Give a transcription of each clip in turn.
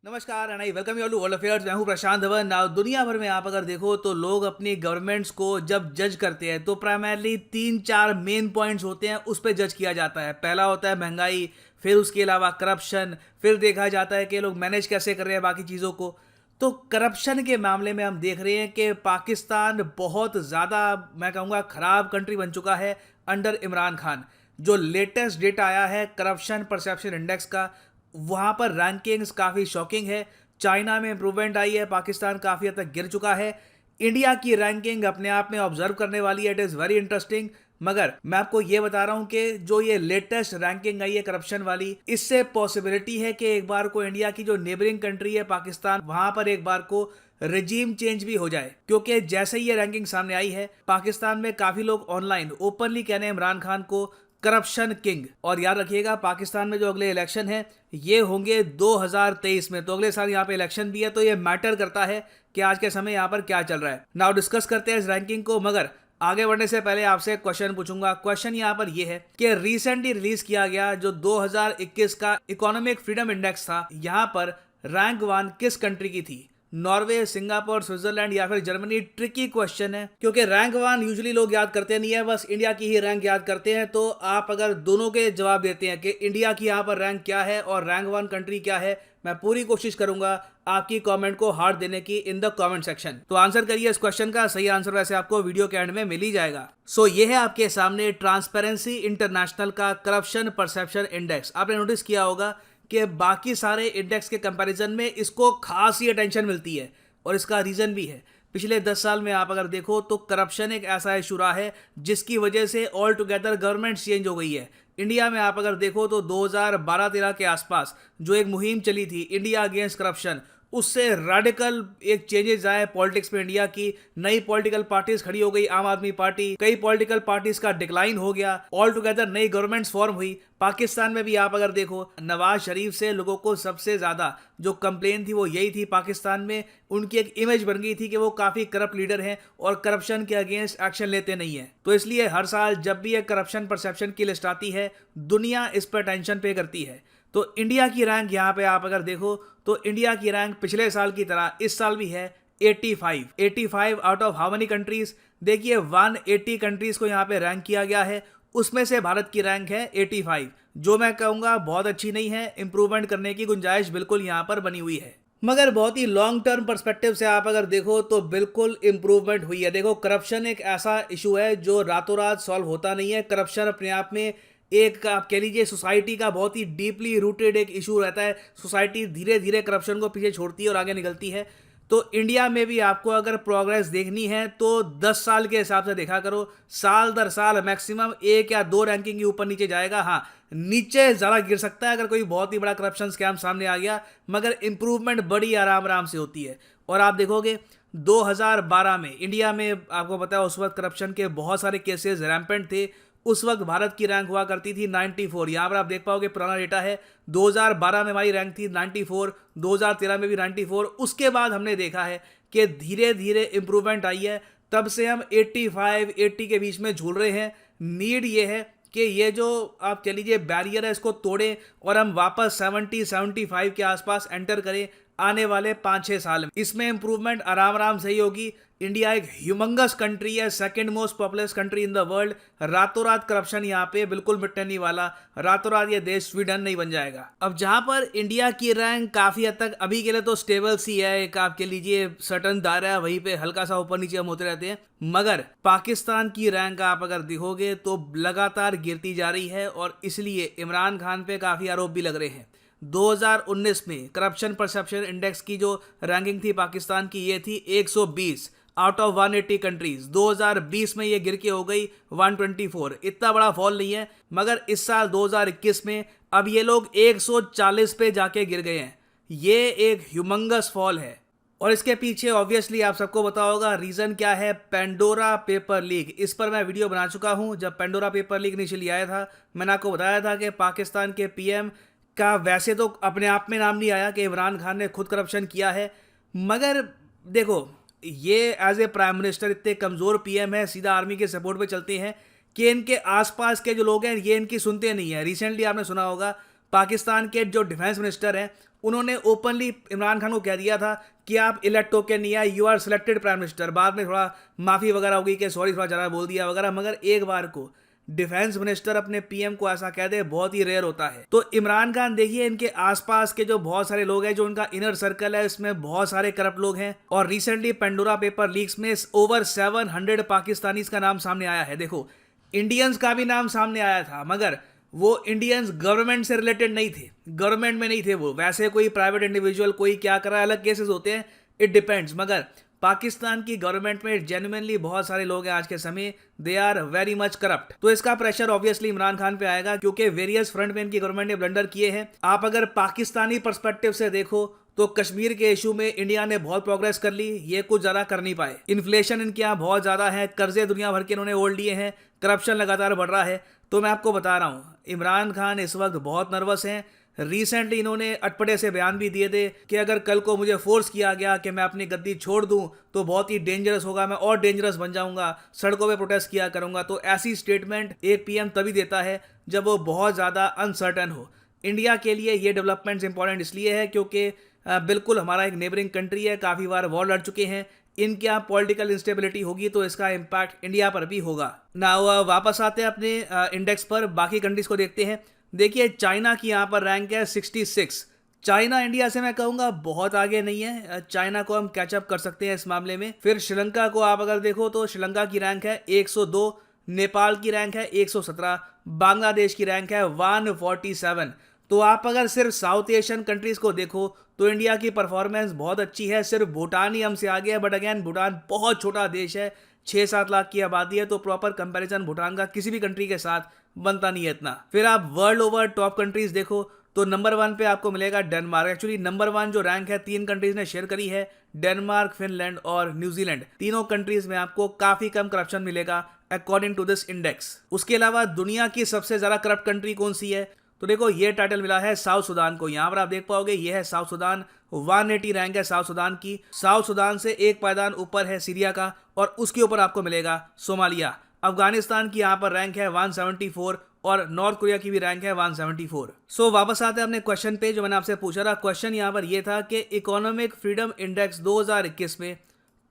नमस्कार and I welcome you all to world affairs. मैं हूं प्रशांत धवन। नाउ दुनिया भर में आप अगर देखो तो लोग अपनी गवर्नमेंट्स को जब जज करते हैं तो प्राइमरली तीन चार मेन पॉइंट्स होते हैं, उस पर जज किया जाता है। पहला होता है महंगाई, फिर उसके अलावा करप्शन, फिर देखा जाता है कि लोग मैनेज कैसे कर रहे हैं बाकी चीज़ों को। तो करप्शन के मामले में हम देख रहे हैं कि पाकिस्तान बहुत ज़्यादा, मैं कहूँगा, ख़राब कंट्री बन चुका है अंडर इमरान खान। जो लेटेस्ट डेटा आया है करप्शन परसेप्शन इंडेक्स का, वहाँ पर रैंकिंग्स काफ़ी शॉकिंग है। चाइना में इंप्रूवमेंट आई है, पाकिस्तान काफ़ी हद तक गिर चुका है। इंडिया की रैंकिंग अपने आप में ऑब्जर्व करने वाली है, इट इज़ वेरी इंटरेस्टिंग। मगर मैं आपको ये बता रहा हूँ कि जो ये लेटेस्ट रैंकिंग आई है करप्शन वाली, इससे पॉसिबिलिटी है कि एक बार को इंडिया की जो नेबरिंग कंट्री है पाकिस्तान, वहाँ पर एक बार को रजीम चेंज भी हो जाए। क्योंकि जैसे ही ये रैंकिंग सामने आई है, पाकिस्तान में काफ़ी लोग ऑनलाइन ओपनली कहने इमरान खान को करप्शन किंग। और याद रखिएगा, पाकिस्तान में जो अगले इलेक्शन है ये होंगे 2023 में, तो अगले साल यहाँ पे इलेक्शन भी है, तो ये मैटर करता है कि आज के समय यहाँ पर क्या चल रहा है। नाउ डिस्कस करते हैं इस रैंकिंग को, मगर आगे बढ़ने से पहले आपसे एक क्वेश्चन पूछूंगा। क्वेश्चन यहाँ पर ये है कि रिसेंटली रिलीज किया गया जो 2021 का इकोनॉमिक फ्रीडम इंडेक्स था, यहाँ पर रैंक 1 किस कंट्री की थी? नॉर्वे, सिंगापुर, स्विट्जरलैंड या फिर जर्मनी? ट्रिकी क्वेश्चन है क्योंकि रैंक 1 यूजुअली लोग याद करते नहीं है, बस इंडिया की ही रैंक याद करते हैं। तो आप अगर दोनों के जवाब देते हैं कि इंडिया की यहाँ पर रैंक क्या है और रैंक 1 कंट्री क्या है, मैं पूरी कोशिश करूंगा आपकी कमेंट को हार्ट देने की इन द कमेंट सेक्शन। तो आंसर करिए इस क्वेश्चन का। सही आंसर वैसे आपको वीडियो के एंड में मिल ही जाएगा। सो ये है आपके सामने ट्रांसपेरेंसी इंटरनेशनल का करप्शन परसेप्शन इंडेक्स। आपने नोटिस किया होगा कि बाकी सारे इंडेक्स के कंपैरिजन में इसको खास ही अटेंशन मिलती है, और इसका रीज़न भी है। पिछले 10 साल में आप अगर देखो तो करप्शन एक ऐसा इशू रहा है जिसकी वजह से ऑल टुगेदर गवर्नमेंट चेंज हो गई है। इंडिया में आप अगर देखो तो 2012-13 के आसपास जो एक मुहिम चली थी इंडिया अगेंस्ट करप्शन, उससे रेडिकल एक चेंजेस आए पॉलिटिक्स में। इंडिया की नई पॉलिटिकल पार्टीज खड़ी हो गई, आम आदमी पार्टी, कई पॉलिटिकल पार्टीज का डिक्लाइन हो गया, ऑल टुगेदर नई गवर्नमेंट्स फॉर्म हुई। पाकिस्तान में भी आप अगर देखो, नवाज शरीफ से लोगों को सबसे ज्यादा जो कंप्लेन थी वो यही थी, पाकिस्तान में उनकी एक इमेज बन गई थी कि वो काफी करप्ट लीडर हैं और करप्शन के अगेंस्ट एक्शन लेते नहीं है। तो इसलिए हर साल जब भी एक करप्शन परसेप्शन की लिस्ट आती है, दुनिया इस पर टेंशन पे करती है। तो इंडिया की रैंक यहाँ पे आप अगर देखो तो इंडिया की रैंक पिछले साल की तरह इस साल भी है 85 out of how many countries? देखिए 180 कंट्रीज को यहाँ पे रैंक किया गया है, उसमें से भारत की रैंक है 85, जो मैं कहूँगा बहुत अच्छी नहीं है। इंप्रूवमेंट करने की गुंजाइश बिल्कुल यहाँ पर बनी हुई है, मगर बहुत ही लॉन्ग टर्म पर्सपेक्टिव से आप अगर देखो तो बिल्कुल इंप्रूवमेंट हुई है। देखो, करप्शन एक ऐसा इशू है जो रातों रात सॉल्व होता नहीं है। करप्शन अपने आप में एक, आप कह लीजिए, सोसाइटी का बहुत ही डीपली रूटेड एक इशू रहता है। सोसाइटी धीरे धीरे करप्शन को पीछे छोड़ती है और आगे निकलती है। तो इंडिया में भी आपको अगर प्रोग्रेस देखनी है तो 10 साल के हिसाब से देखा करो। साल दर साल मैक्सिमम 1 या 2 रैंकिंग के ऊपर नीचे जाएगा। हाँ, नीचे ज़्यादा गिर सकता है अगर कोई बहुत ही बड़ा करप्शन स्कैम सामने आ गया, मगर इंप्रूवमेंट बड़ी आराम आराम से होती है। और आप देखोगे 2012 में इंडिया में, आपको पता है, उस वक्त करप्शन के बहुत सारे केसेस रैम्पेंट थे। उस वक्त भारत की रैंक हुआ करती थी 94। यहाँ पर आप देख पाओगे पुराना डेटा है, 2012 में हमारी रैंक थी 94, 2013 में भी 94। उसके बाद हमने देखा है कि धीरे धीरे इंप्रूवमेंट आई है, तब से हम 85-80 के बीच में झूल रहे हैं। नीड ये है कि ये जो, आप कह लीजिए, बैरियर है, इसको तोड़ें और हम वापस 70-75 के आसपास एंटर करें आने वाले 5-6 साल में। इसमें इंप्रूवमेंट आराम आराम से ही होगी। इंडिया एक ह्यूमंगस कंट्री है, second most populous country in the world. रातों रात करप्शन यहाँ पे बिल्कुल मिटने नहीं वाला, रातों रात ये देश स्वीडन नहीं बन जाएगा। अब जहाँ पर इंडिया की रैंक काफी हद तक अभी के लिए तो स्टेबल सी है, एक आप कह लीजिए सर्टन दायरा है, वहीं पे हल्का सा ऊपर नीचे हम होते रहते हैं। मगर पाकिस्तान की रैंक आप अगर देखोगे तो लगातार गिरती जा रही है, और इसलिए इमरान खान पे काफी आरोप भी लग रहे हैं। 2019 में करप्शन परसेप्शन इंडेक्स की जो रैंकिंग थी पाकिस्तान की, ये थी 120 आउट ऑफ 180 कंट्रीज। 2020 में ये गिर के हो गई 124। इतना बड़ा फॉल नहीं है, मगर इस साल 2021 में अब ये लोग 140 पे जाके गिर गए हैं। ये एक ह्यूमंगस फॉल है, और इसके पीछे ऑब्वियसली आप सबको पता होगा रीजन क्या है, पेंडोरा पेपर लीक। इस पर मैं वीडियो बना चुका हूं। जब पेंडोरा पेपर लीक इनिशियली आया था, मैंने आपको बताया था कि पाकिस्तान के पीएम का वैसे तो अपने आप में नाम नहीं आया कि इमरान खान ने खुद करप्शन किया है, मगर देखो, ये एज ए प्राइम मिनिस्टर इतने कमज़ोर पीएम है, सीधा आर्मी के सपोर्ट पे चलते हैं कि इनके आसपास के जो लोग हैं ये इनकी सुनते नहीं है। रिसेंटली आपने सुना होगा पाकिस्तान के जो डिफेंस मिनिस्टर हैं उन्होंने ओपनली इमरान खान को कह दिया था कि आप इलेक्ट होके नहीं आए, you are selected prime minister. बाद में थोड़ा माफ़ी वगैरह होगी कि सॉरी थोड़ा ज़्यादा बोल दिया वगैरह, मगर एक बार को डिफेंस मिनिस्टर अपने पीएम को ऐसा कह दे बहुत ही रेयर होता है। तो इमरान खान देखिए, इनके आसपास के जो बहुत सारे लोग हैं, जो उनका इनर सर्कल है, इसमें बहुत सारे करप्ट लोग हैं। और रिसेंटली पेंडोरा पेपर लीक्स में ओवर 700 पाकिस्तानीज का नाम सामने आया है। देखो, इंडियंस का भी नाम सामने आया था, मगर वो इंडियंस गवर्नमेंट से रिलेटेड नहीं थे, गवर्नमेंट में नहीं थे वो, वैसे कोई प्राइवेट इंडिविजुअल कोई क्या कर रहा है, अलग केसेस होते हैं, इट डिपेंड्स। मगर पाकिस्तान की गवर्नमेंट में जेन्युइनली बहुत सारे लोग हैं आज के समय, they are very much corrupt. तो इसका प्रेशर ऑब्वियसली इमरान खान पे आएगा, क्योंकि वेरियस फ्रंट में इनकी गवर्नमेंट ने ब्लंडर किए हैं। आप अगर पाकिस्तानी पर्सपेक्टिव से देखो तो कश्मीर के इशू में इंडिया ने बहुत प्रोग्रेस कर ली, ये कुछ ज्यादा कर नहीं पाए। इन्फ्लेशन इनके यहाँ बहुत ज्यादा है, कर्जे दुनिया भर के इन्होंने ओढ़ लिए हैं, करप्शन लगातार बढ़ रहा है। तो मैं आपको बता रहा हूँ, इमरान खान इस वक्त बहुत नर्वस हैं। रिसेंटली इन्होंने अटपटे से बयान भी दिए थे कि अगर कल को मुझे फोर्स किया गया कि मैं अपनी गद्दी छोड़ दूं तो बहुत ही डेंजरस होगा, मैं और डेंजरस बन जाऊंगा, सड़कों पे प्रोटेस्ट किया करूंगा। तो ऐसी स्टेटमेंट एक पीएम तभी देता है जब वो बहुत ज़्यादा अनसर्टन हो। इंडिया के लिए ये डेवलपमेंट्स इंपॉर्टेंट इसलिए है क्योंकि बिल्कुल हमारा एक नेबरिंग कंट्री है, काफ़ी बार वॉर लड़ चुके हैं। इनके यहाँ पॉलिटिकल इंस्टेबिलिटी होगी तो इसका इम्पैक्ट इंडिया पर भी होगा ना। वापस आते हैं अपने इंडेक्स पर, बाकी कंट्रीज को देखते हैं। देखिए, चाइना की यहाँ पर रैंक है 66। चाइना इंडिया से मैं कहूँगा बहुत आगे नहीं है, चाइना को हम कैचअप कर सकते हैं इस मामले में। फिर श्रीलंका को आप अगर देखो तो श्रीलंका की रैंक है 102, नेपाल की रैंक है 117, बांग्लादेश की रैंक है 147। तो आप अगर सिर्फ साउथ एशियन कंट्रीज को देखो तो इंडिया की परफॉर्मेंस बहुत अच्छी है। सिर्फ भूटान ही हमसे आगे है, बट अगेन भूटान बहुत छोटा देश है, 6-7 लाख की आबादी है, तो प्रॉपर कंपैरिजन भूटान का किसी भी कंट्री के साथ बनता नहीं है इतना। फिर आप वर्ल्ड ओवर टॉप कंट्रीज देखो तो नंबर 1 पे आपको मिलेगा डेनमार्क। एक्चुअली नंबर 1 जो रैंक है 3 कंट्रीज ने शेयर करी है, डेनमार्क, फिनलैंड और न्यूजीलैंड। तीनों कंट्रीज में आपको काफी कम करप्शन मिलेगा अकॉर्डिंग टू दिस इंडेक्स। उसके अलावा दुनिया की सबसे ज्यादा करप्ट कंट्री कौन सी है, तो देखो ये टाइटल मिला है साउथ सुडान को। यहाँ पर आप देख पाओगे ये है साउथ सुडान, 180 रैंक है साउथ सुडान की। साउथ सुडान से एक पायदान ऊपर है सीरिया का, और उसके ऊपर आपको मिलेगा सोमालिया। अफगानिस्तान की यहाँ पर रैंक है 174 और नॉर्थ कोरिया की भी रैंक है 174। सो वापस आते हैं अपने क्वेश्चन पे जो मैंने आपसे पूछा था। क्वेश्चन यहाँ पर ये था कि इकोनॉमिक फ्रीडम इंडेक्स 2021 में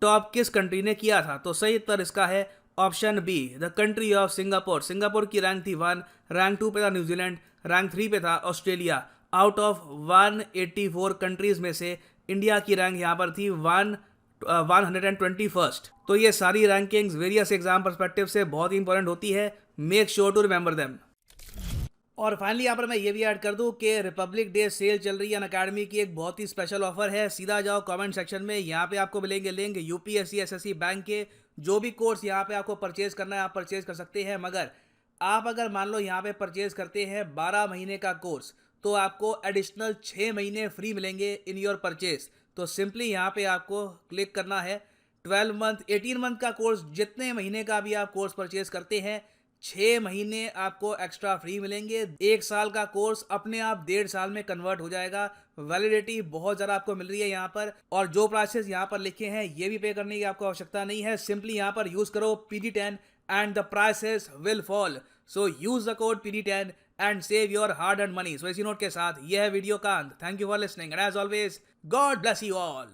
टॉप किस कंट्री ने किया था। तो सही उत्तर इसका है option B, the country of Singapore. Singapore की रैंक थी 1, रैंक 2 पे था न्यूजीलैंड, रैंक 3 पे था ऑस्ट्रेलिया। आउट ऑफ 184 कंट्रीज में से इंडिया की रैंक यहाँ पर थी 121st। तो ये सारी रैंकिंग्स वेरियस एग्जाम पर्सपेक्टिव से बहुत ही इंपॉर्टेंट होती है, make sure to remember them. और फाइनली यहाँ पर मैं ये भी ऐड कर दूं कि रिपब्लिक डे सेल चल रही है अनअकैडमी की, एक बहुत ही स्पेशल ऑफर है। सीधा जाओ कमेंट सेक्शन में, यहाँ पे आपको मिलेंगे लिंक यूपीएससी एसएससी बैंक के। जो भी कोर्स यहाँ पे आपको परचेज करना है आप परचेज कर सकते हैं, मगर आप अगर मान लो यहाँ पे परचेज करते हैं 12 महीने का कोर्स तो आपको एडिशनल 6 महीने फ्री मिलेंगे इन योर परचेज। तो सिंपली यहाँ पे आपको क्लिक करना है 12 मंथ 18 मंथ का कोर्स, जितने महीने का भी आप कोर्स परचेज करते हैं 6 महीने आपको एक्स्ट्रा फ्री मिलेंगे। 1 साल का कोर्स अपने आप 1.5 साल में कन्वर्ट हो जाएगा। वैलिडिटी बहुत ज़्यादा आपको मिल रही है यहाँ पर, और जो प्राइसेस यहाँ पर लिखे हैं ये भी पे करने की आपको आवश्यकता नहीं है। सिंपली यहाँ पर यूज करो PD10 and the prices will fall. So use the code PD10 and save your hard earned money. So इसी नोट के साथ यह है वीडियो का अंत। Thank you for listening and as always, God bless you all.